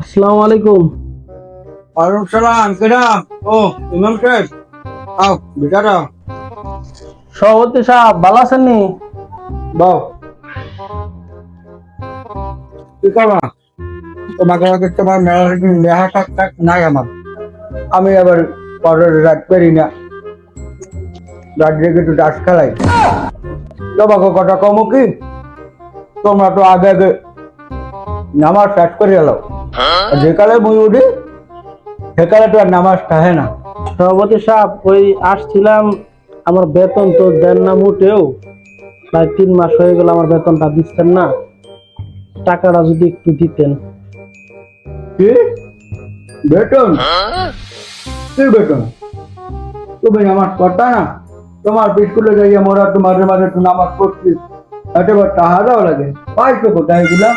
আসসালামু আলাইকুম। ওয়ালাইকুম সালাম। কেডা? ও, ইমাম সাহেব। আও বেটারা সভাপতি সাহেব ভালো আছেন নি? বাও কি করবা? তোমাকে আগে তোমার মেহা টাক টাক নাই আমার। আমি আবার পরের রাত করি না, রাত জেগে একটু টাস খেলাই। তোমাকে কথা কমো কি, তোমরা তো আগে আগে নামাজ শেষ করে এলো। যেকালে মুই উঠি সেকালে তো আর নামাজ থাকে না। সভাপতি সাহেব ওই আসছিলাম, আমার বেতন তো দেন না মোটেও। প্রায় 3 মাস হয়ে গেল আমার বেতনটা দিচ্ছেন না। টাকাটা যদি একটু দিতেন। কি বেতন? কি বেতন? তুমি নামাজ পড়তা না? তোমার স্কুলে যাইয়া মোরা তো মাঝে মাঝে একটু নামাজ পড়ছি, এতবার টাকা দাও লাগে, পাইছো কোথায় এগুলা?